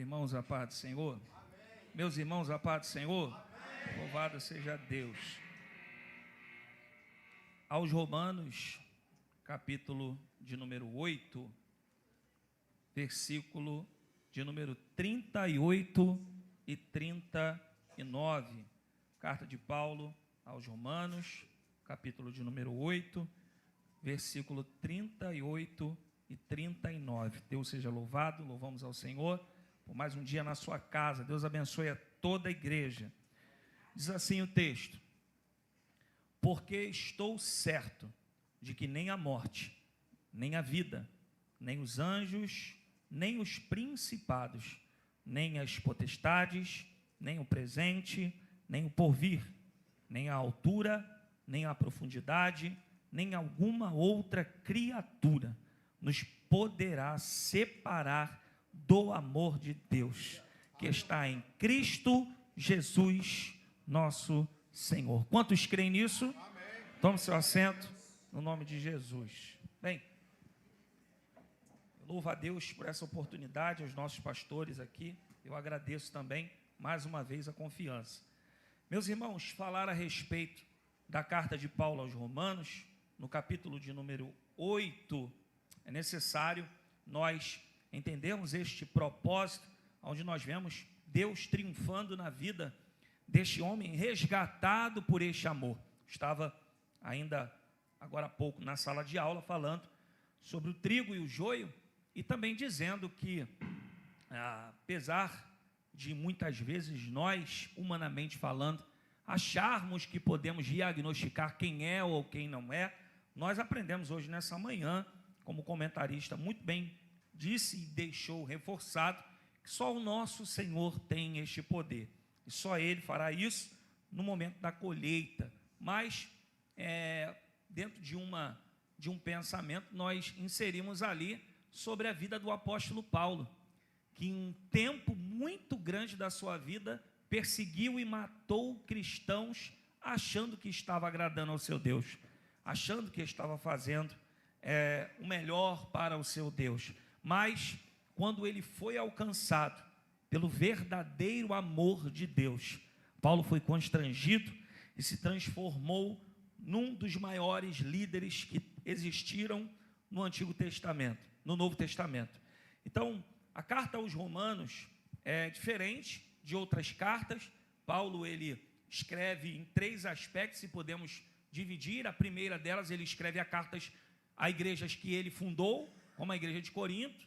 Irmãos, a paz do Senhor. Amém. Meus irmãos, a paz do Senhor. Amém. Louvado seja Deus. Aos Romanos, capítulo de número 8, versículo de número 38 e 39. Carta de Paulo aos Romanos, capítulo de número 8, versículo 38 e 39. Deus seja louvado, louvamos ao Senhor por mais um dia na sua casa. Deus abençoe a toda a igreja. Diz assim o texto: porque estou certo de que nem a morte, nem a vida, nem os anjos, nem os principados, nem as potestades, nem o presente, nem o porvir, nem a altura, nem a profundidade, nem alguma outra criatura nos poderá separar do amor de Deus, que está em Cristo Jesus, nosso Senhor. Quantos creem nisso? Amém. Tome seu assento, no nome de Jesus. Bem, eu louvo a Deus por essa oportunidade, aos nossos pastores aqui. Eu agradeço também, mais uma vez, a confiança. Meus irmãos, falar a respeito da carta de Paulo aos Romanos, no capítulo de número 8, é necessário nós entendermos este propósito, onde nós vemos Deus triunfando na vida deste homem resgatado por este amor. Estava ainda agora há pouco na sala de aula falando sobre o trigo e o joio, e também dizendo que, apesar de muitas vezes nós, humanamente falando, acharmos que podemos diagnosticar quem é ou quem não é, nós aprendemos hoje nessa manhã, como comentarista muito bem disse e deixou reforçado, que só o nosso Senhor tem este poder, e só Ele fará isso no momento da colheita. Mas, dentro de um pensamento, nós inserimos ali sobre a vida do apóstolo Paulo, que em um tempo muito grande da sua vida, perseguiu e matou cristãos, achando que estava agradando ao seu Deus, achando que estava fazendo o melhor para o seu Deus. Mas, quando ele foi alcançado pelo verdadeiro amor de Deus, Paulo foi constrangido e se transformou num dos maiores líderes que existiram no Antigo Testamento, no Novo Testamento. Então, a carta aos Romanos é diferente de outras cartas. Paulo, ele escreve em 3 aspectos, se podemos dividir. A primeira delas, ele escreve cartas a igrejas que ele fundou, como a igreja de Corinto.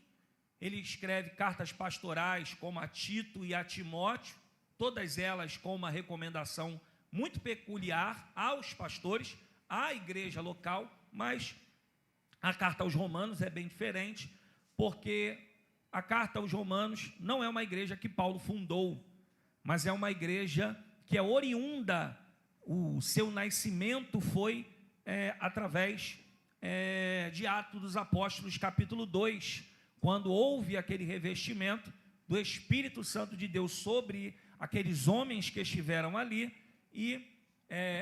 Ele escreve cartas pastorais, como a Tito e a Timóteo, todas elas com uma recomendação muito peculiar aos pastores, à igreja local. Mas a carta aos Romanos é bem diferente, porque a carta aos Romanos não é uma igreja que Paulo fundou, mas é uma igreja que é oriunda. O seu nascimento foi através de Atos dos Apóstolos, capítulo 2, quando houve aquele revestimento do Espírito Santo de Deus sobre aqueles homens que estiveram ali, e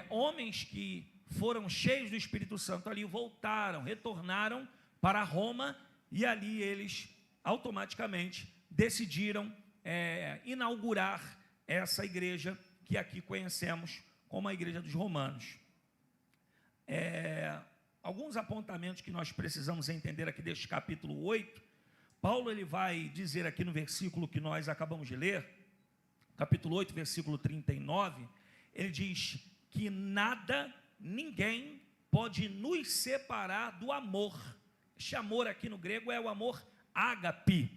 homens que foram cheios do Espírito Santo ali voltaram, retornaram para Roma, e ali eles automaticamente decidiram inaugurar essa igreja que aqui conhecemos como a igreja dos Romanos. Alguns apontamentos que nós precisamos entender aqui deste capítulo 8, Paulo ele vai dizer aqui no versículo que nós acabamos de ler, capítulo 8, versículo 39, ele diz que nada, ninguém pode nos separar do amor. Este amor aqui no grego é o amor ágape.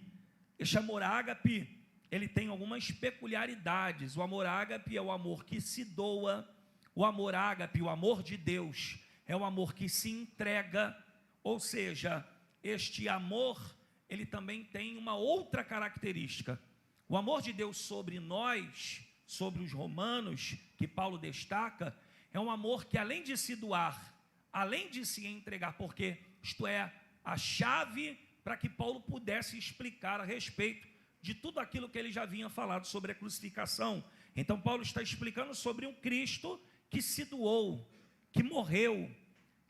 Este amor ágape, ele tem algumas peculiaridades. O amor ágape é o amor que se doa. O amor ágape, o amor de Deus, é o amor que se entrega. Ou seja, este amor, ele também tem uma outra característica. O amor de Deus sobre nós, sobre os romanos, que Paulo destaca, é um amor que, além de se doar, além de se entregar, porque isto é a chave para que Paulo pudesse explicar a respeito de tudo aquilo que ele já vinha falado sobre a crucificação. Então Paulo está explicando sobre um Cristo que se doou, que morreu,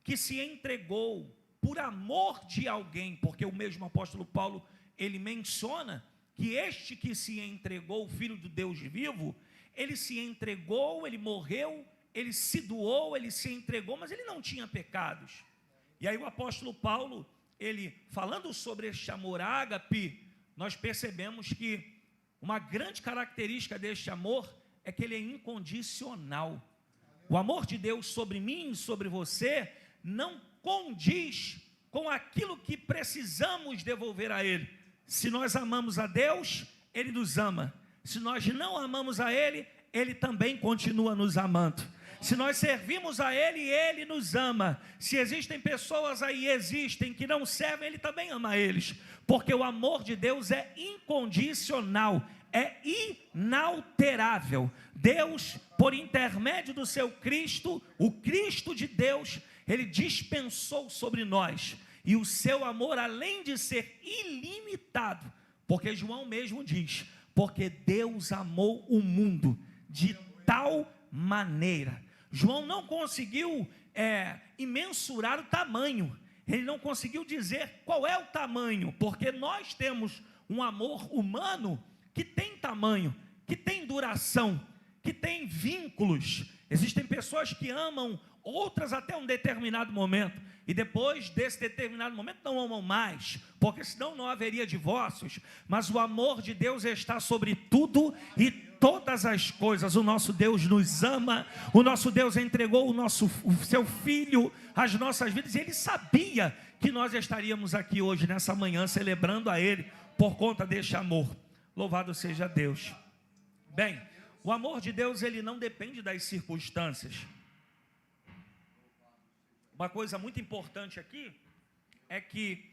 que se entregou por amor de alguém, porque o mesmo apóstolo Paulo, ele menciona que este que se entregou, o Filho do Deus vivo, ele se entregou, ele morreu, ele se doou, ele se entregou, mas ele não tinha pecados. E aí o apóstolo Paulo, ele falando sobre este amor ágape, nós percebemos que uma grande característica deste amor é que ele é incondicional. O amor de Deus sobre mim e sobre você não condiz com aquilo que precisamos devolver a Ele. Se nós amamos a Deus, Ele nos ama. Se nós não amamos a Ele, Ele também continua nos amando. Se nós servimos a Ele, Ele nos ama. Se existem pessoas aí, existem, que não servem, Ele também ama eles. Porque o amor de Deus é incondicional, é inalterável. Deus, por intermédio do seu Cristo, o Cristo de Deus, Ele dispensou sobre nós. E o seu amor, além de ser ilimitado, porque João mesmo diz, porque Deus amou o mundo de tal maneira. João não conseguiu imensurar o tamanho, ele não conseguiu dizer qual é o tamanho, porque nós temos um amor humano que tem tamanho, que tem duração, que tem vínculos. Existem pessoas que amam outras até um determinado momento, e depois desse determinado momento não amam mais, porque senão não haveria divórcios. Mas o amor de Deus está sobre tudo e todas as coisas. O nosso Deus nos ama, o nosso Deus entregou o seu Filho às nossas vidas, e Ele sabia que nós estaríamos aqui hoje, nessa manhã, celebrando a Ele, por conta deste amor. Louvado seja Deus. Bem, o amor de Deus, ele não depende das circunstâncias. Uma coisa muito importante aqui é que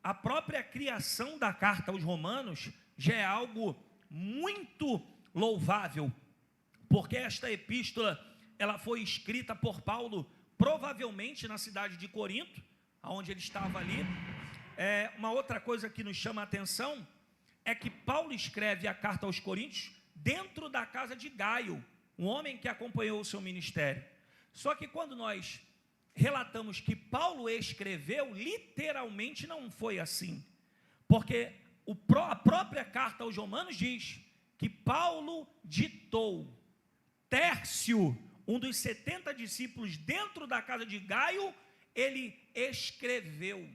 a própria criação da carta aos Romanos já é algo muito louvável, porque esta epístola, ela foi escrita por Paulo, provavelmente na cidade de Corinto, onde ele estava ali. Uma outra coisa que nos chama a atenção é que Paulo escreve a carta aos Coríntios dentro da casa de Gaio, um homem que acompanhou o seu ministério. Só que quando nós relatamos que Paulo escreveu, literalmente não foi assim, porque a própria carta aos Romanos diz que Paulo ditou. Tércio, um dos 70 discípulos dentro da casa de Gaio, ele escreveu.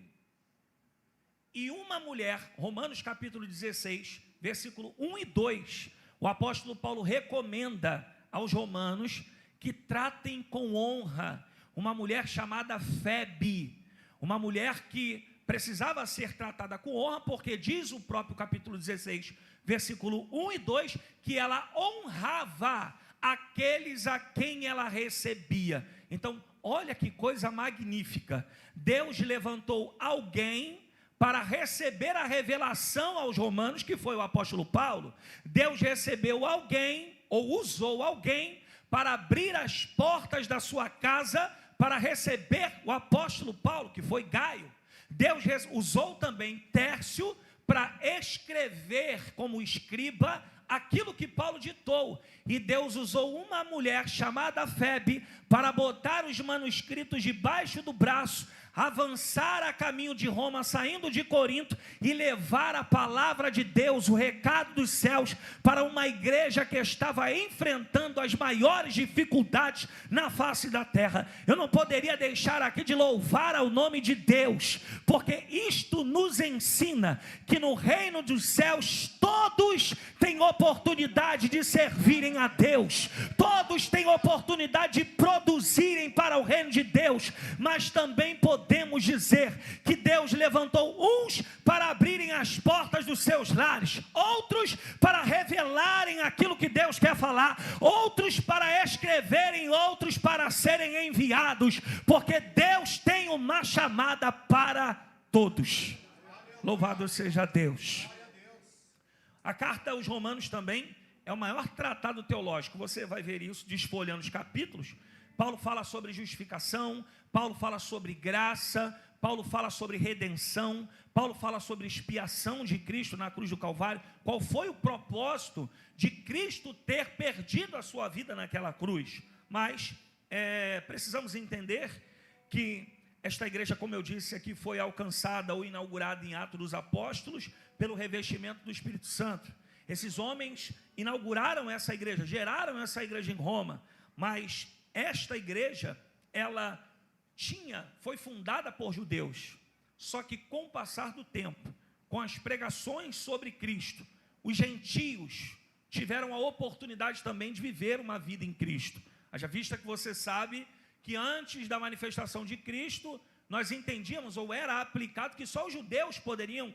E uma mulher, Romanos capítulo 16, versículo 1 e 2, o apóstolo Paulo recomenda aos romanos que tratem com honra uma mulher chamada Febe, uma mulher que precisava ser tratada com honra, porque diz o próprio capítulo 16, versículo 1 e 2, que ela honrava aqueles a quem ela recebia. Então, olha que coisa magnífica. Deus levantou alguém para receber a revelação aos romanos, que foi o apóstolo Paulo. Deus recebeu alguém, ou usou alguém, para abrir as portas da sua casa, para receber o apóstolo Paulo, que foi Gaio. Deus usou também Tércio para escrever como escriba aquilo que Paulo ditou. E Deus usou uma mulher chamada Febe para botar os manuscritos debaixo do braço, avançar a caminho de Roma, saindo de Corinto, e levar a palavra de Deus, o recado dos céus, para uma igreja que estava enfrentando as maiores dificuldades na face da terra. Eu não poderia deixar aqui de louvar ao nome de Deus, porque isto nos ensina que no reino dos céus todos têm oportunidade de servirem a Deus, todos têm oportunidade de produzirem para o reino de Deus, mas também podemos dizer que Deus levantou uns para abrirem as portas dos seus lares, outros para revelarem aquilo que Deus quer falar, outros para escreverem, outros para serem enviados, porque Deus tem uma chamada para todos. Louvado seja Deus. A carta aos Romanos também é o maior tratado teológico. Você vai ver isso desfolhando os capítulos. Paulo fala sobre justificação, Paulo fala sobre graça, Paulo fala sobre redenção, Paulo fala sobre expiação de Cristo na cruz do Calvário. Qual foi o propósito de Cristo ter perdido a sua vida naquela cruz? Mas precisamos entender que esta igreja, como eu disse aqui, foi alcançada ou inaugurada em Atos dos Apóstolos pelo revestimento do Espírito Santo. Esses homens inauguraram essa igreja, geraram essa igreja em Roma, mas esta igreja, ela foi fundada por judeus, só que com o passar do tempo, com as pregações sobre Cristo, os gentios tiveram a oportunidade também de viver uma vida em Cristo. Haja vista que você sabe que antes da manifestação de Cristo, nós entendíamos, ou era aplicado, que só os judeus poderiam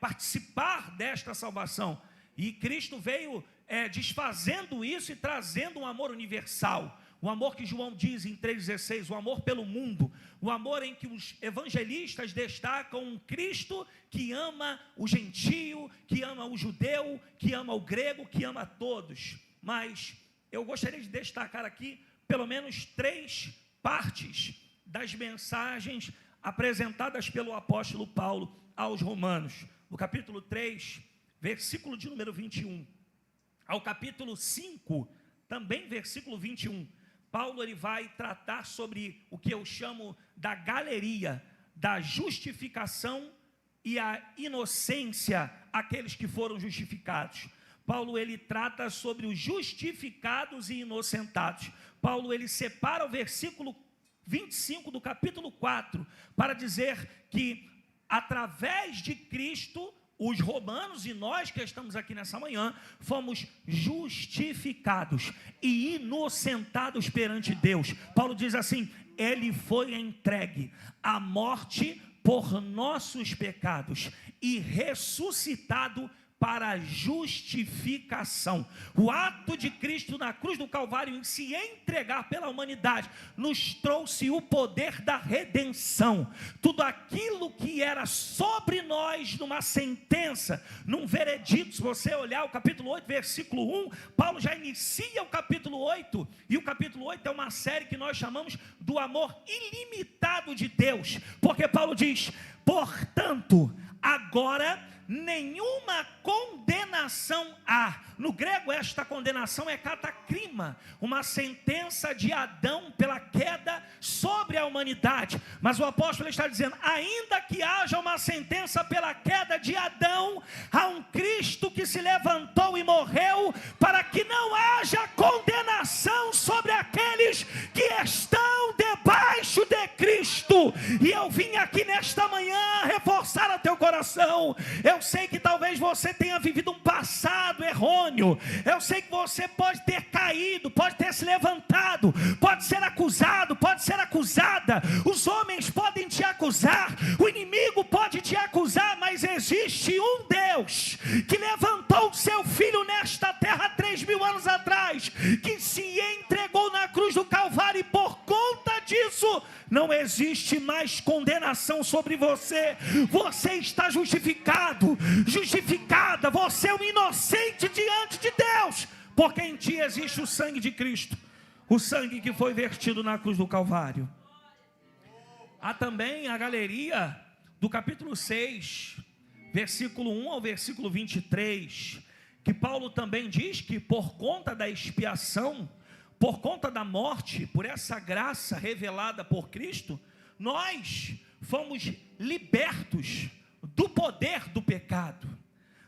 participar desta salvação. E Cristo veio desfazendo isso e trazendo um amor universal. O amor que João diz em 3,16, o amor pelo mundo. O amor em que os evangelistas destacam um Cristo que ama o gentio, que ama o judeu, que ama o grego, que ama a todos. Mas eu gostaria de destacar aqui pelo menos 3 partes das mensagens apresentadas pelo apóstolo Paulo aos romanos. No capítulo 3, versículo de número 21, ao capítulo 5, também versículo 21, Paulo ele vai tratar sobre o que eu chamo da galeria, da justificação e a inocência, aqueles que foram justificados. Paulo ele trata sobre os justificados e inocentados. Paulo ele separa o versículo 25 do capítulo 4 para dizer que através de Cristo, os romanos e nós que estamos aqui nessa manhã, fomos justificados e inocentados perante Deus. Paulo diz assim: ele foi entregue à morte por nossos pecados e ressuscitado para a justificação. O ato de Cristo na cruz do Calvário em se entregar pela humanidade nos trouxe o poder da redenção. Tudo aquilo que era sobre nós numa sentença, num veredito, se você olhar o capítulo 8, versículo 1, Paulo já inicia o capítulo 8, e o capítulo 8 é uma série que nós chamamos do amor ilimitado de Deus, porque Paulo diz: portanto, agora nenhuma condenação há. No grego esta condenação é katakrima, uma sentença de Adão pela queda sobre a humanidade. Mas o apóstolo está dizendo: ainda que haja uma sentença pela queda de Adão, há um Cristo que se levantou e morreu para que não haja condenação sobre aqueles que estão debaixo de Cristo. E eu vim aqui nesta manhã reforçar a teu coração. Eu sei que talvez você tenha vivido um passado errôneo. Eu sei que você pode ter caído, pode ter se levantado, pode ser acusado, pode ser acusada. Os homens podem te acusar, o inimigo pode te acusar, mas existe um Deus que levantou o seu filho nesta terra 3.000 anos atrás, que se entregou na cruz do Calvário, e por conta disso não existe mais condenação sobre você. Você está justificado, justificada. Você é um inocente diante de Deus, porque em ti existe o sangue de Cristo, o sangue que foi vertido na cruz do Calvário. Há também a galeria do capítulo 6, versículo 1 ao versículo 23, que Paulo também diz que por conta da expiação, por conta da morte, por essa graça revelada por Cristo, nós fomos libertos do poder do pecado.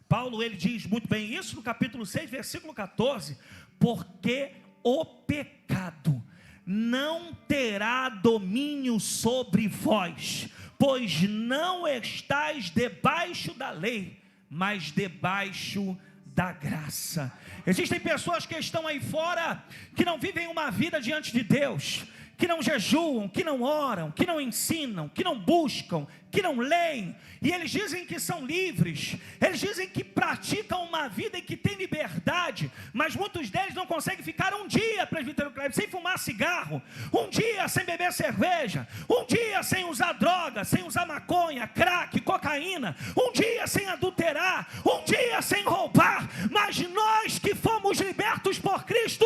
Paulo ele diz muito bem isso no capítulo 6, versículo 14: porque o pecado não terá domínio sobre vós, pois não estáis debaixo da lei, mas debaixo da graça. Existem pessoas que estão aí fora, que não vivem uma vida diante de Deus, que não jejuam, que não oram, que não ensinam, que não buscam, que não leem, e eles dizem que são livres, eles dizem que praticam uma vida e que têm liberdade, mas muitos deles não conseguem ficar um dia, presbítero Cleber, sem fumar cigarro, um dia sem beber cerveja, um dia sem usar droga, sem usar maconha, crack, cocaína, um dia sem adulterar, um dia sem roubar. Mas nós que fomos libertos por Cristo,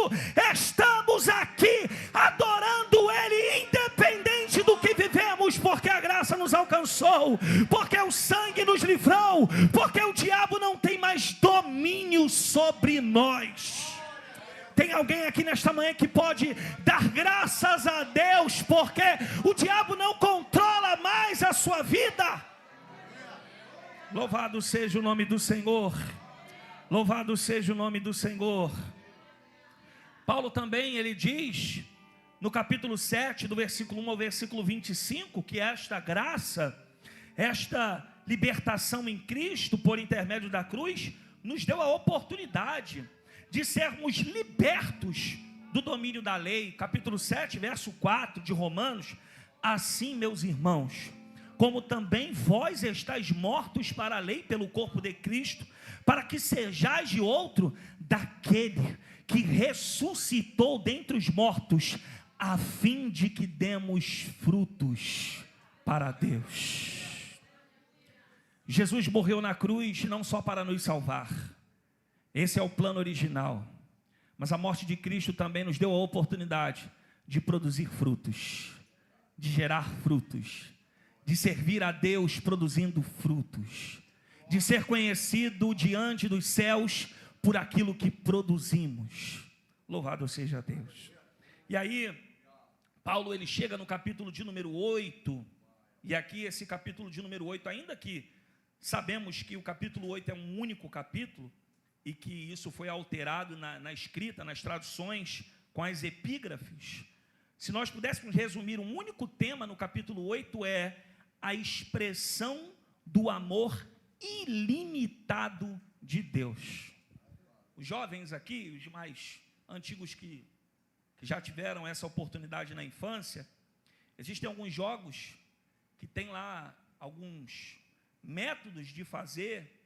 estamos aqui adorando Ele, independente do que vivemos, porque a graça nos alcançou, porque o sangue nos livrou, porque o diabo não tem mais domínio sobre nós. Tem alguém aqui nesta manhã que pode dar graças a Deus, porque o diabo não controla mais a sua vida? Louvado seja o nome do Senhor. Louvado seja o nome do Senhor. Paulo também, ele diz, no capítulo 7, do versículo 1 ao versículo 25, que esta graça, esta libertação em Cristo, por intermédio da cruz, nos deu a oportunidade de sermos libertos do domínio da lei. Capítulo 7, verso 4 de Romanos: assim, meus irmãos, como também vós estáis mortos para a lei pelo corpo de Cristo, para que sejais de outro daquele que ressuscitou dentre os mortos, a fim de que demos frutos para Deus. Jesus morreu na cruz não só para nos salvar, esse é o plano original, mas a morte de Cristo também nos deu a oportunidade de produzir frutos, de gerar frutos, de servir a Deus produzindo frutos, de ser conhecido diante dos céus por aquilo que produzimos. Louvado seja Deus. E aí, Paulo, ele chega no capítulo de número 8, e aqui esse capítulo de número 8, ainda que sabemos que o capítulo 8 é um único capítulo, e que isso foi alterado na escrita, nas traduções, com as epígrafes. Se nós pudéssemos resumir um único tema no capítulo 8, é a expressão do amor ilimitado de Deus. Os jovens aqui, os mais antigos que já tiveram essa oportunidade na infância, existem alguns jogos que tem lá alguns métodos de fazer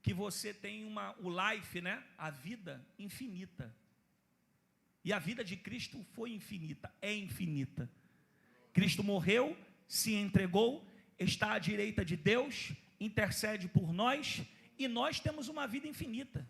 que você tem o life, né? A vida infinita. E a vida de Cristo foi infinita, é infinita. Cristo morreu, se entregou, está à direita de Deus, intercede por nós, e nós temos uma vida infinita.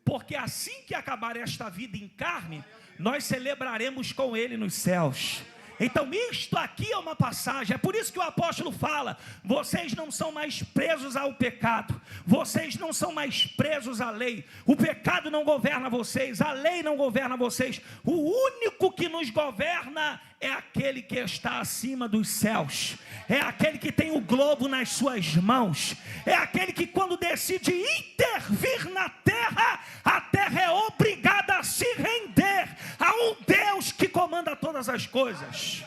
Porque assim que acabar esta vida em carne, nós celebraremos com Ele nos céus. Então isto aqui é uma passagem, é por isso que o apóstolo fala: vocês não são mais presos ao pecado, vocês não são mais presos à lei, o pecado não governa vocês, a lei não governa vocês, o único que nos governa é aquele que está acima dos céus, é aquele que tem o globo nas suas mãos, é aquele que quando decide intervir na terra, a terra é obrigada a se render a um Deus que comanda todas as coisas.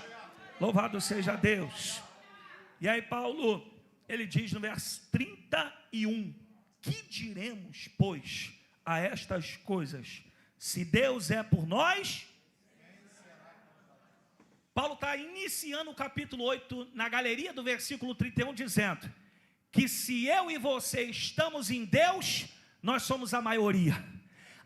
Louvado seja Deus. E aí Paulo, ele diz no verso 31, que diremos, pois, a estas coisas? Se Deus é por nós... Paulo está iniciando o capítulo 8 na galeria do versículo 31, dizendo que se eu e você estamos em Deus, nós somos a maioria.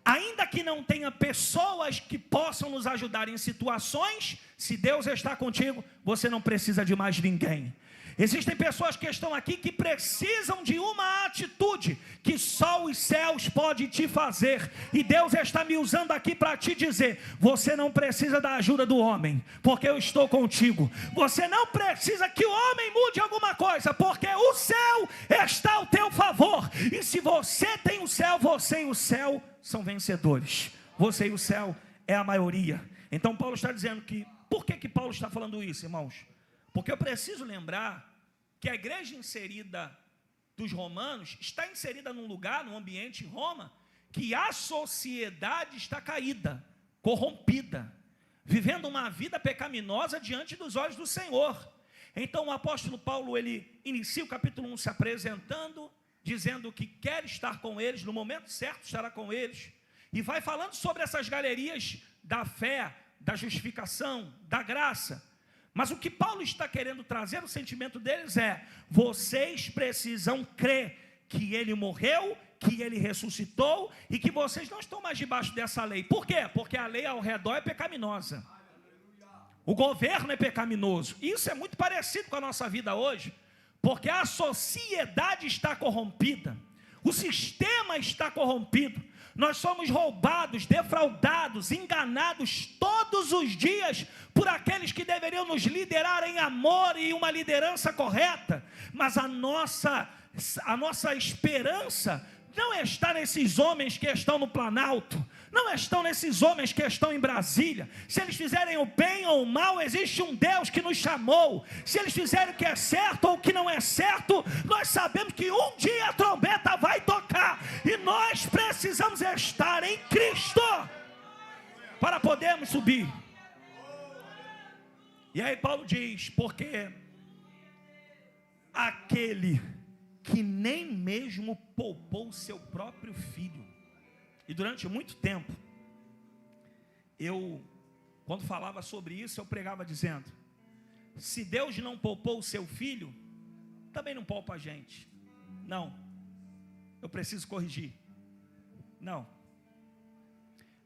Ainda que não tenha pessoas que possam nos ajudar em situações, se Deus está contigo, você não precisa de mais ninguém. Existem pessoas que estão aqui que precisam de uma atitude que só os céus podem te fazer. E Deus está me usando aqui para te dizer: você não precisa da ajuda do homem, porque eu estou contigo. Você não precisa que o homem mude alguma coisa, porque o céu está ao teu favor. E se você tem o céu, você e o céu são vencedores. Você e o céu é a maioria. Então Paulo está dizendo que... Por que Paulo está falando isso, irmãos? Porque eu preciso lembrar que a igreja inserida dos romanos está inserida num lugar, num ambiente em Roma, que a sociedade está caída, corrompida, vivendo uma vida pecaminosa diante dos olhos do Senhor. Então o apóstolo Paulo, ele inicia o capítulo 1 se apresentando, dizendo que quer estar com eles, no momento certo estará com eles, e vai falando sobre essas galerias da fé, da justificação, da graça. Mas o que Paulo está querendo trazer, o sentimento deles é: vocês precisam crer que ele morreu, que ele ressuscitou, e que vocês não estão mais debaixo dessa lei. Por quê? Porque a lei ao redor é pecaminosa, o governo é pecaminoso. Isso é muito parecido com a nossa vida hoje, porque a sociedade está corrompida, o sistema está corrompido. Nós somos roubados, defraudados, enganados todos os dias por aqueles que deveriam nos liderar em amor e uma liderança correta. Mas a nossa esperança não está nesses homens que estão no Planalto, não estão nesses homens que estão em Brasília. Se eles fizerem o bem ou o mal, existe um Deus que nos chamou. Se eles fizerem o que é certo ou o que não é certo, nós sabemos que um dia a trombeta vai tocar, e nós precisamos estar em Cristo para podermos subir. E aí Paulo diz, porque aquele que nem mesmo poupou o seu próprio filho. E durante muito tempo, quando falava sobre isso, eu pregava dizendo, se Deus não poupou o seu filho, também não poupa a gente. Não, eu preciso corrigir. Não,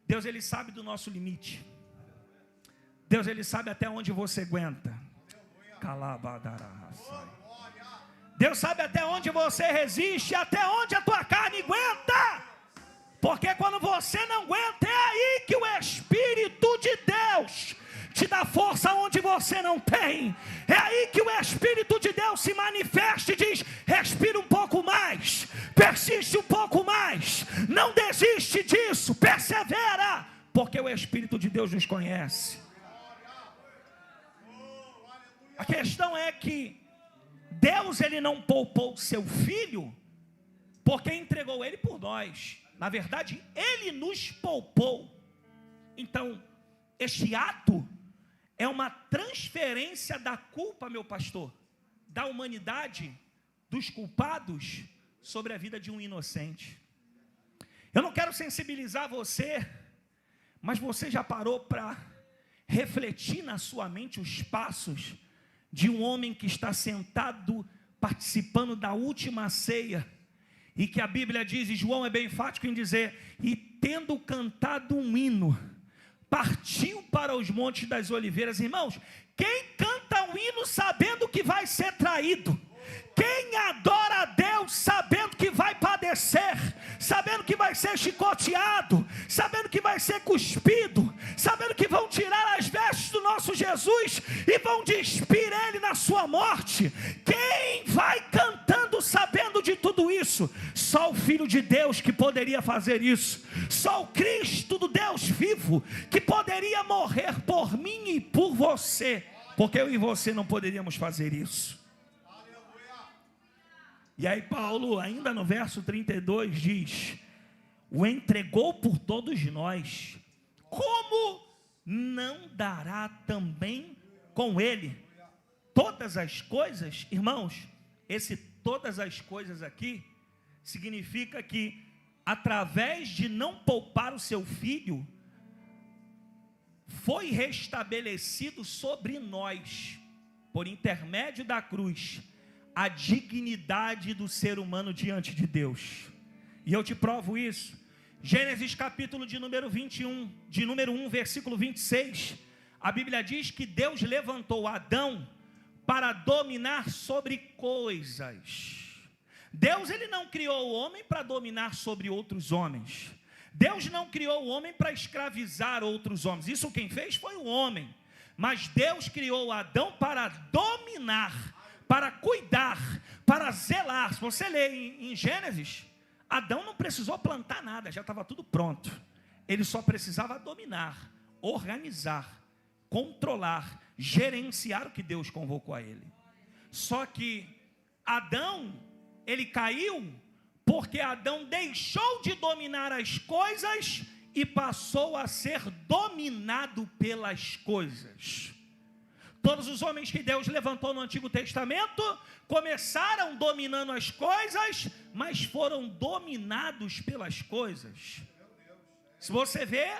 Deus ele sabe do nosso limite. Deus ele sabe até onde você aguenta. Deus sabe até onde você resiste, até onde a tua carne aguenta. Porque quando você não aguenta, é aí que o Espírito de Deus te dá força onde você não tem. É aí que o Espírito de Deus se manifesta e diz, respira um pouco mais, persiste um pouco mais, não desiste disso, persevera, porque o Espírito de Deus nos conhece. A questão é que Deus ele não poupou o seu filho, porque entregou ele por nós. Na verdade, ele nos poupou. Então, este ato é uma transferência da culpa, meu pastor, da humanidade, dos culpados, sobre a vida de um inocente. Eu não quero sensibilizar você, mas você já parou para refletir na sua mente os passos de um homem que está sentado, participando da última ceia, e que a Bíblia diz, e João é bem enfático em dizer, e tendo cantado um hino, partiu para os montes das oliveiras. Irmãos, quem canta um hino sabendo que vai ser traído? Quem adora a Deus sabendo que vai padecer, sabendo que vai ser chicoteado, sabendo que vai ser cuspido, sabendo que vão tirar as vestes do nosso Jesus e vão despir ele na sua morte? Quem vai cantando sabendo de tudo isso? Só o Filho de Deus que poderia fazer isso. Só o Cristo do Deus vivo que poderia morrer por mim e por você, porque eu e você não poderíamos fazer isso. E aí Paulo, ainda no verso 32, diz, o entregou por todos nós, como não dará também com ele todas as coisas? Irmãos, esse todas as coisas aqui, significa que, através de não poupar o seu filho, foi restabelecido sobre nós, por intermédio da cruz, a dignidade do ser humano diante de Deus. E eu te provo isso. Gênesis capítulo de número 1, versículo 26. A Bíblia diz que Deus levantou Adão para dominar sobre coisas. Deus ele não criou o homem para dominar sobre outros homens. Deus não criou o homem para escravizar outros homens. Isso quem fez foi o homem. Mas Deus criou Adão para dominar, para cuidar, para zelar. Se você lê em Gênesis, Adão não precisou plantar nada, já estava tudo pronto. Ele só precisava dominar, organizar, controlar, gerenciar o que Deus convocou a ele. Só que Adão, ele caiu porque Adão deixou de dominar as coisas e passou a ser dominado pelas coisas. Todos os homens que Deus levantou no Antigo Testamento começaram dominando as coisas, mas foram dominados pelas coisas. Se você vê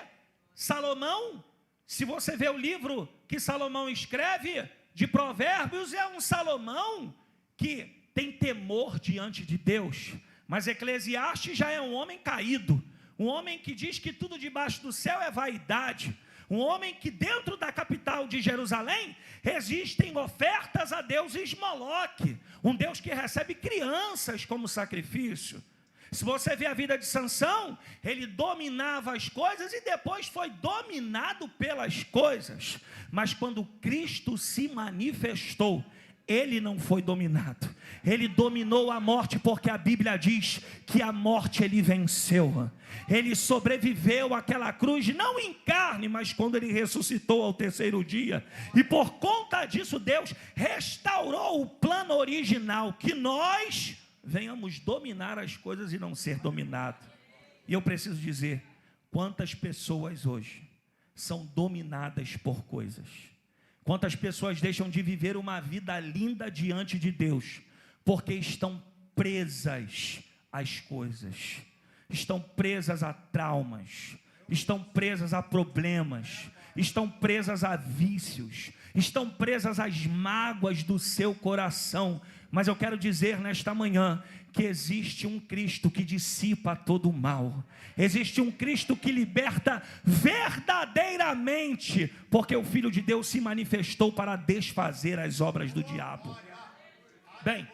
Salomão, se você vê o livro que Salomão escreve de Provérbios, é um Salomão que tem temor diante de Deus. Mas Eclesiastes já é um homem caído, um homem que diz que tudo debaixo do céu é vaidade. Um homem que dentro da capital de Jerusalém existem ofertas a deuses Moloque, um Deus que recebe crianças como sacrifício. Se você vê a vida de Sansão, ele dominava as coisas e depois foi dominado pelas coisas. Mas quando Cristo se manifestou, ele não foi dominado. Ele dominou a morte, porque a Bíblia diz que a morte ele venceu. Ele sobreviveu àquela cruz, não em carne, mas quando ele ressuscitou ao terceiro dia. E por conta disso, Deus restaurou o plano original, que nós venhamos dominar as coisas e não ser dominados. E eu preciso dizer, quantas pessoas hoje são dominadas por coisas? Quantas pessoas deixam de viver uma vida linda diante de Deus, porque estão presas às coisas, estão presas a traumas, estão presas a problemas, estão presas a vícios, estão presas às mágoas do seu coração. Mas eu quero dizer nesta manhã que existe um Cristo que dissipa todo o mal. Existe um Cristo que liberta verdadeiramente, porque o Filho de Deus se manifestou para desfazer as obras do diabo. Bem,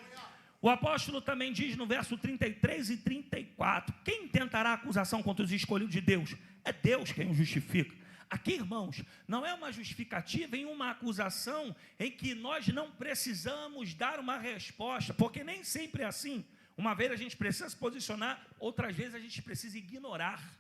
o apóstolo também diz no verso 33 e 34, quem tentará acusação contra os escolhidos de Deus? É Deus quem o justifica. Aqui, irmãos, não é uma justificativa em uma acusação em que nós não precisamos dar uma resposta, porque nem sempre é assim. Uma vez a gente precisa se posicionar, outras vezes a gente precisa ignorar.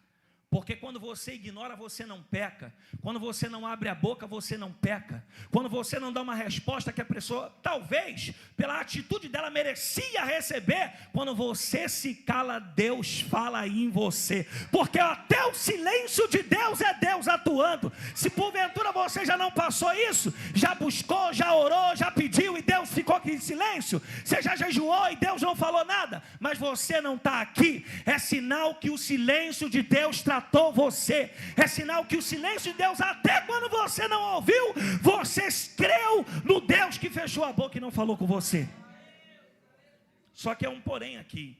Porque quando você ignora, você não peca. Quando você não abre a boca, você não peca. Quando você não dá uma resposta que a pessoa, talvez, pela atitude dela, merecia receber, quando você se cala, Deus fala aí em você. Porque até o silêncio de Deus é Deus atuando. Se porventura você já não passou isso, já buscou, já orou, já pediu e Deus ficou aqui em silêncio, você já jejuou e Deus não falou nada, mas você não está aqui, é sinal que o silêncio de Deus tratou você, é sinal que o silêncio de Deus, até quando você não ouviu, você creu no Deus que fechou a boca e não falou com você. Só que é um porém aqui.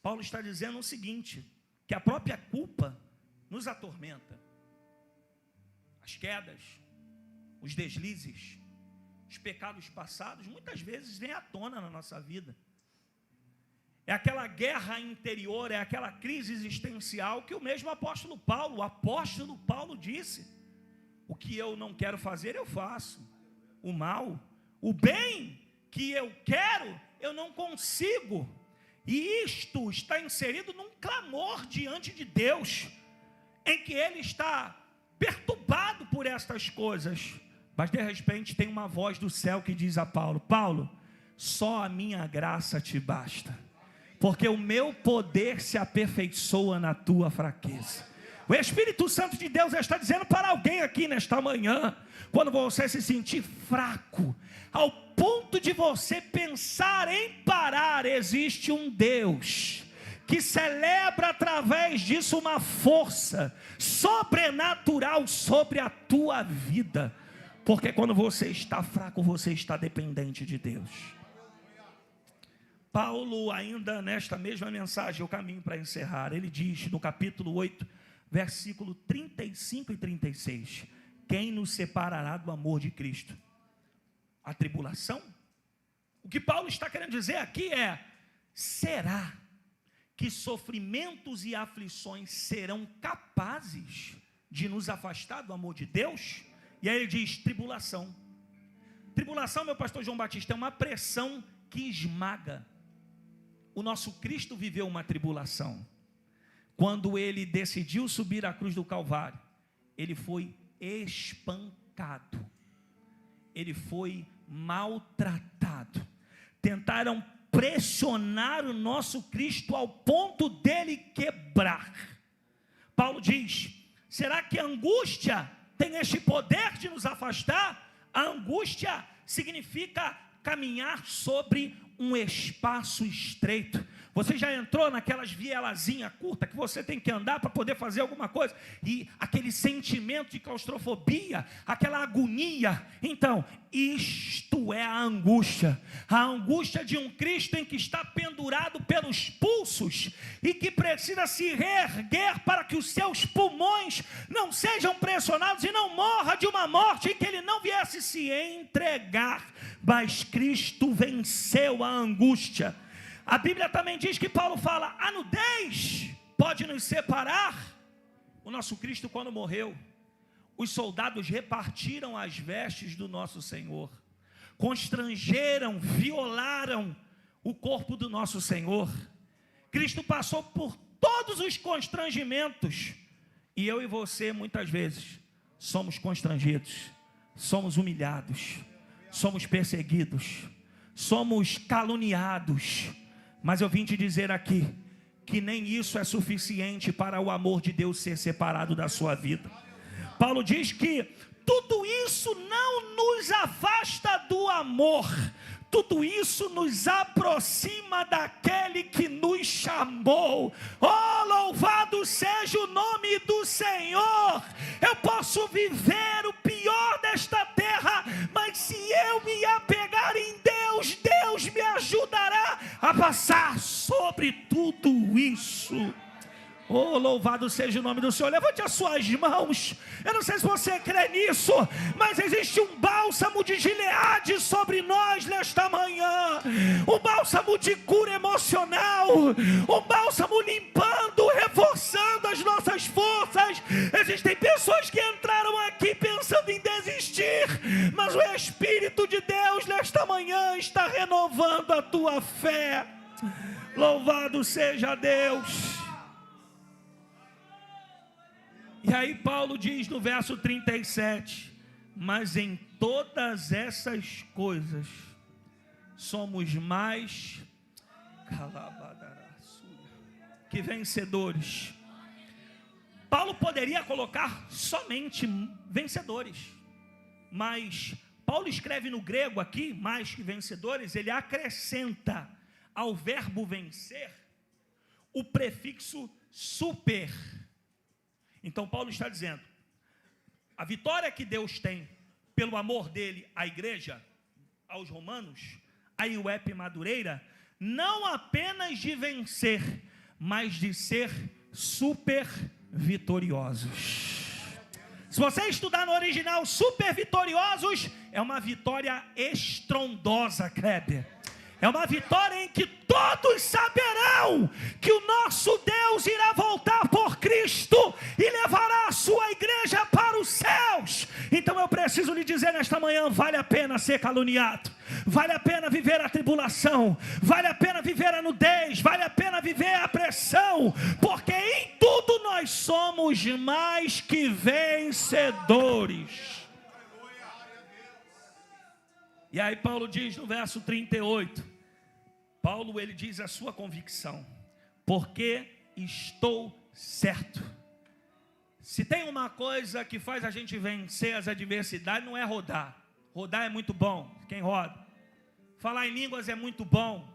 Paulo está dizendo o seguinte, que a própria culpa nos atormenta. As quedas, os deslizes, os pecados passados, muitas vezes vêm à tona na nossa vida. É aquela guerra interior, é aquela crise existencial que o mesmo apóstolo Paulo disse: o que eu não quero fazer, eu faço. O mal, o bem que eu quero, eu não consigo. E isto está inserido num clamor diante de Deus, em que ele está perturbado por estas coisas. Mas de repente tem uma voz do céu que diz a Paulo: Paulo, só a minha graça te basta, porque o meu poder se aperfeiçoa na tua fraqueza. O Espírito Santo de Deus está dizendo para alguém aqui nesta manhã, quando você se sentir fraco, ao ponto de você pensar em parar, existe um Deus que celebra através disso uma força sobrenatural sobre a tua vida, porque quando você está fraco, você está dependente de Deus. Paulo, ainda nesta mesma mensagem, eu caminho para encerrar, ele diz no capítulo 8, versículo 35 e 36, quem nos separará do amor de Cristo? A tribulação? O que Paulo está querendo dizer aqui é: será que sofrimentos e aflições serão capazes de nos afastar do amor de Deus? E aí ele diz, tribulação. Tribulação, meu pastor João Batista, é uma pressão que esmaga. O nosso Cristo viveu uma tribulação. Quando ele decidiu subir a cruz do Calvário, ele foi espancado, ele foi maltratado. Tentaram pressionar o nosso Cristo ao ponto dele quebrar. Paulo diz, será que a angústia tem este poder de nos afastar? A angústia significa caminhar sobre um espaço estreito. Você já entrou naquelas vielazinhas curtas que você tem que andar para poder fazer alguma coisa, e aquele sentimento de claustrofobia, aquela agonia? Então, isto é a angústia de um Cristo em que está pendurado pelos pulsos e que precisa se reerguer para que os seus pulmões não sejam pressionados e não morra de uma morte em que ele não viesse se entregar. Mas Cristo venceu a angústia. A Bíblia também diz que Paulo fala, a nudez pode nos separar. O nosso Cristo, quando morreu, os soldados repartiram as vestes do nosso Senhor. constrangeram, violaram o corpo do nosso Senhor. Cristo passou por todos os constrangimentos, e eu e você muitas vezes somos constrangidos, somos humilhados, somos perseguidos, somos caluniados, mas eu vim te dizer aqui, que nem isso é suficiente para o amor de Deus ser separado da sua vida. Paulo diz que tudo isso não nos afasta do amor, tudo isso nos aproxima daquele que nos chamou. Oh, louvado seja o nome do Senhor. Eu posso viver o pior desta terra, mas se eu me apegar em Deus, Deus me ajudará a passar sobre tudo isso. Oh, louvado seja o nome do Senhor. Levante as suas mãos. Eu não sei se você crê nisso, mas existe um bálsamo de Gileade sobre nós nesta manhã. Um bálsamo de cura emocional. Um bálsamo limpando, reforçando as nossas forças. Existem pessoas que entraram aqui pensando em desistir, mas o Espírito de Deus nesta manhã está renovando a tua fé. Louvado seja Deus. E aí Paulo diz no verso 37, mas em todas essas coisas somos mais que vencedores. Paulo poderia colocar somente vencedores, mas Paulo escreve no grego aqui, mais que vencedores, ele acrescenta ao verbo vencer o prefixo super. Então Paulo está dizendo, a vitória que Deus tem pelo amor dele à igreja, aos romanos, a IUEP Madureira, não apenas de vencer, mas de ser super vitoriosos. Se você estudar no original, super vitoriosos é uma vitória estrondosa, Kleber. É uma vitória em que todos saberão que o nosso Deus irá voltar por Cristo e levará a sua igreja para os céus. Então eu preciso lhe dizer nesta manhã, vale a pena ser caluniado, vale a pena viver a tribulação, vale a pena viver a nudez, vale a pena viver a pressão, porque em tudo nós somos mais que vencedores. E aí Paulo diz no verso 38, Paulo ele diz a sua convicção, porque estou certo. Se tem uma coisa que faz a gente vencer as adversidades, não é rodar. Rodar é muito bom, quem roda. Falar em línguas é muito bom.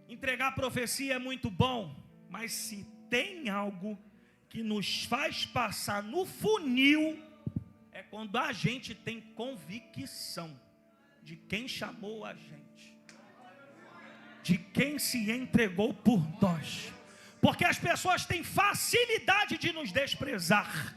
Entregar profecia é muito bom. Mas se tem algo que nos faz passar no funil, é quando a gente tem convicção de quem chamou a gente, de quem se entregou por nós. Porque as pessoas têm facilidade de nos desprezar,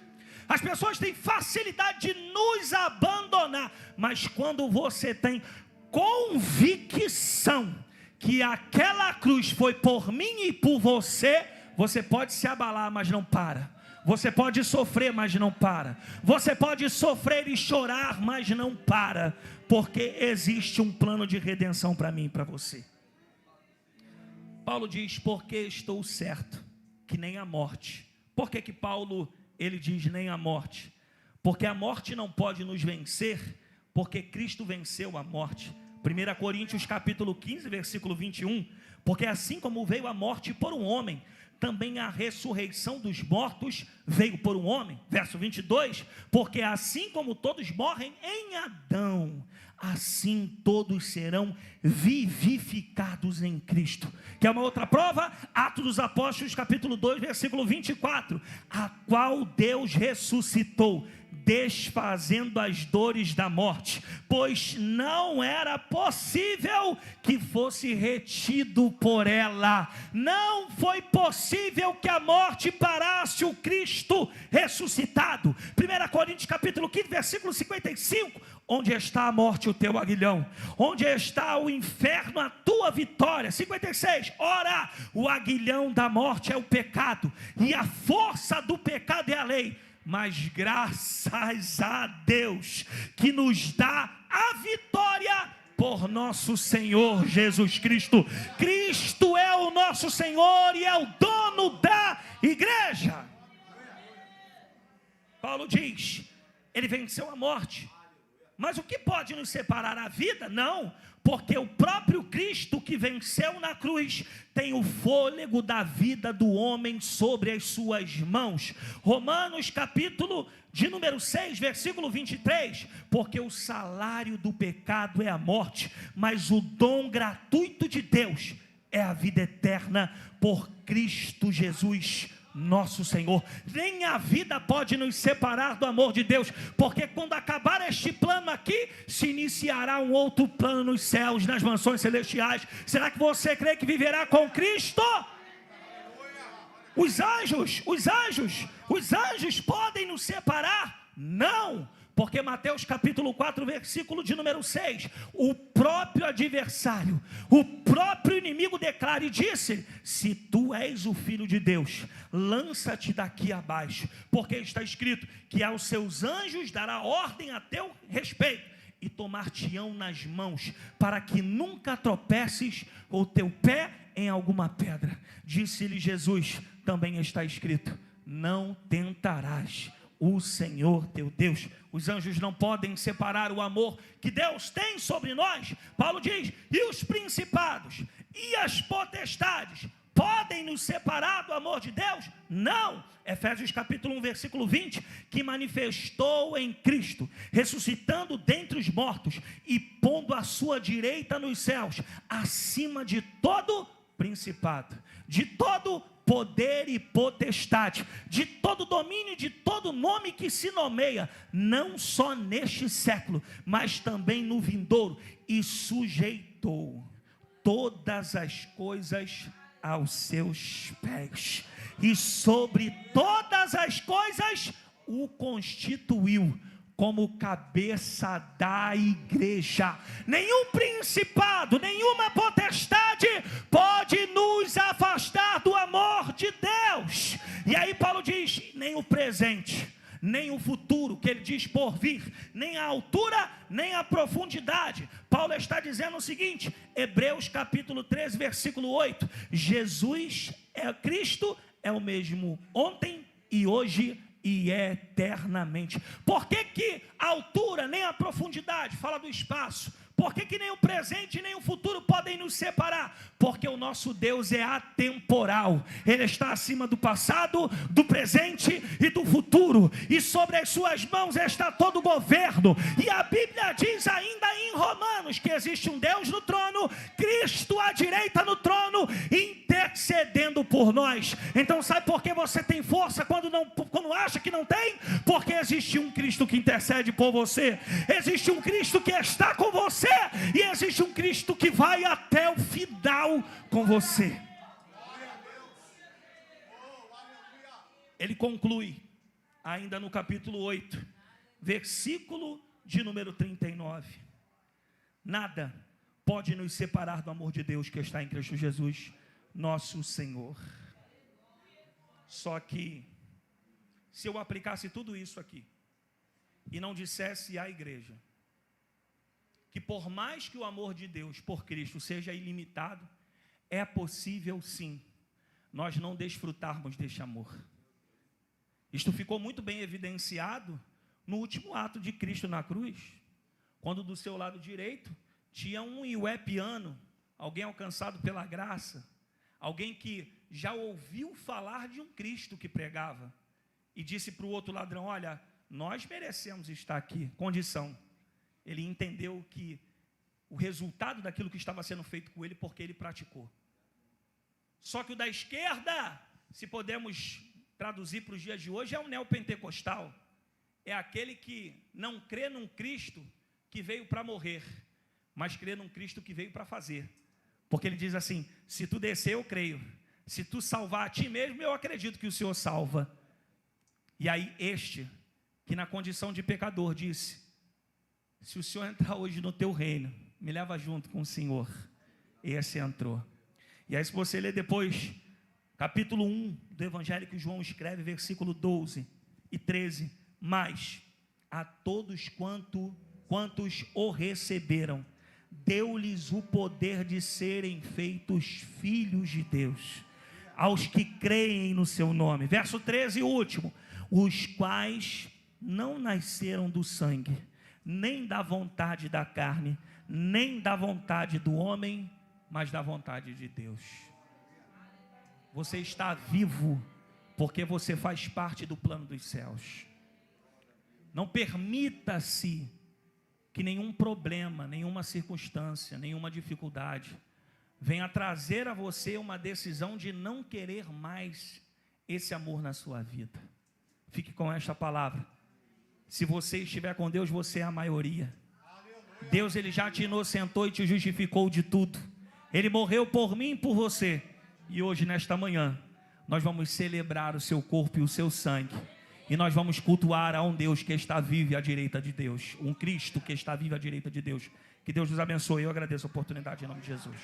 as pessoas têm facilidade de nos abandonar, mas quando você tem convicção que aquela cruz foi por mim e por você, você pode se abalar, mas não para. Você pode sofrer, mas não para. Você pode sofrer e chorar, mas não para, porque existe um plano de redenção para mim e para você. Paulo diz, porque estou certo, que nem a morte. Por que Paulo, ele diz nem a morte? Porque a morte não pode nos vencer, porque Cristo venceu a morte. 1 Coríntios capítulo 15, versículo 21, porque assim como veio a morte por um homem, também a ressurreição dos mortos veio por um homem. Verso 22, porque assim como todos morrem em Adão, assim todos serão vivificados em Cristo. Quer uma outra prova? Atos dos Apóstolos capítulo 2, versículo 24, a qual Deus ressuscitou, desfazendo as dores da morte, pois não era possível que fosse retido por ela. Não foi possível que a morte parasse o Cristo ressuscitado. 1 Coríntios capítulo 15, versículo 55, onde está a morte, o teu aguilhão? Onde está o inferno, a tua vitória? 56, ora, o aguilhão da morte é o pecado, e a força do pecado é a lei. Mas graças a Deus que nos dá a vitória por nosso Senhor Jesus Cristo. Cristo é o nosso Senhor e é o dono da igreja. Paulo diz, ele venceu a morte. Mas o que pode nos separar? A vida? Não, porque o próprio Cristo que venceu na cruz tem o fôlego da vida do homem sobre as suas mãos. Romanos capítulo de número 6, versículo 23, porque o salário do pecado é a morte, mas o dom gratuito de Deus é a vida eterna por Cristo Jesus, nosso Senhor. Nem a vida pode nos separar do amor de Deus, porque quando acabar este plano aqui, se iniciará um outro plano nos céus, nas mansões celestiais. Será que você crê que viverá com Cristo? Os anjos podem nos separar? Não, porque Mateus capítulo 4, versículo de número 6, o próprio adversário, o próprio inimigo declara e disse: se tu és o Filho de Deus, lança-te daqui abaixo, porque está escrito que aos seus anjos dará ordem a teu respeito, e tomar-te-ão nas mãos, para que nunca tropeces o teu pé em alguma pedra. Disse-lhe Jesus, também está escrito: não tentarás o Senhor teu Deus. Os anjos não podem separar o amor que Deus tem sobre nós. Paulo diz, e os principados e as potestades podem nos separar do amor de Deus? Não. Efésios capítulo 1, versículo 20, que manifestou em Cristo, ressuscitando dentre os mortos e pondo a sua direita nos céus, acima de todo principado, de todo poder e potestade, de todo domínio, de todo nome que se nomeia, não só neste século, mas também no vindouro, e sujeitou todas as coisas aos seus pés, e sobre todas as coisas o constituiu como cabeça da igreja. Nenhum principado, nenhuma potestade pode nos afastar do amor de Deus. E aí Paulo diz, nem o presente, nem o futuro, que ele diz por vir, nem a altura, nem a profundidade. Paulo está dizendo o seguinte, Hebreus capítulo 13, versículo 8, Jesus é Cristo, é o mesmo ontem e hoje e eternamente. Por que a altura nem a profundidade, fala do espaço, por que nem o presente nem o futuro podem nos separar? Porque o nosso Deus é atemporal, Ele está acima do passado, do presente e do futuro, e sobre as suas mãos está todo o governo. E a Bíblia diz ainda em Romanos que existe um Deus no trono, Cristo à direita no trono, intercedendo por nós. Então sabe por que você tem força quando acha que não tem? Porque existe um Cristo que intercede por você, existe um Cristo que está com você, e existe um Cristo que vai até o final com você. Ele conclui ainda no capítulo 8, versículo de número 39. Nada pode nos separar do amor de Deus que está em Cristo Jesus, nosso Senhor. Só que se eu aplicasse tudo isso aqui e não dissesse à igreja que por mais que o amor de Deus por Cristo seja ilimitado, é possível sim nós não desfrutarmos deste amor. Isto ficou muito bem evidenciado no último ato de Cristo na cruz, quando do seu lado direito tinha um ioepiano, alguém alcançado pela graça, alguém que já ouviu falar de um Cristo que pregava, e disse para o outro ladrão, olha, nós merecemos estar aqui, condição. Ele entendeu que o resultado daquilo que estava sendo feito com ele, porque ele praticou. Só que o da esquerda, se podemos traduzir para os dias de hoje, é um neopentecostal. É aquele que não crê num Cristo que veio para morrer, mas crê num Cristo que veio para fazer. Porque ele diz assim, se tu descer eu creio, se tu salvar a ti mesmo, eu acredito que o Senhor salva. E aí este, que na condição de pecador disse, se o Senhor entrar hoje no teu reino, me leva junto com o Senhor. Esse entrou. E aí se você ler depois, capítulo 1 do Evangelho que João escreve, versículo 12 e 13, mas a todos quanto quantos o receberam, deu-lhes o poder de serem feitos filhos de Deus, aos que creem no seu nome. Verso 13, último: os quais não nasceram do sangue, nem da vontade da carne, nem da vontade do homem, mas da vontade de Deus. Você está vivo porque você faz parte do plano dos céus. Não permita-se que nenhum problema, nenhuma circunstância, nenhuma dificuldade venha trazer a você uma decisão de não querer mais esse amor na sua vida. Fique com esta palavra. Se você estiver com Deus, você é a maioria. Deus, Ele já te inocentou e te justificou de tudo. Ele morreu por mim e por você. E hoje, nesta manhã, nós vamos celebrar o seu corpo e o seu sangue. E nós vamos cultuar a um Deus que está vivo à direita de Deus. Um Cristo que está vivo à direita de Deus. Que Deus nos abençoe. Eu agradeço a oportunidade em nome de Jesus.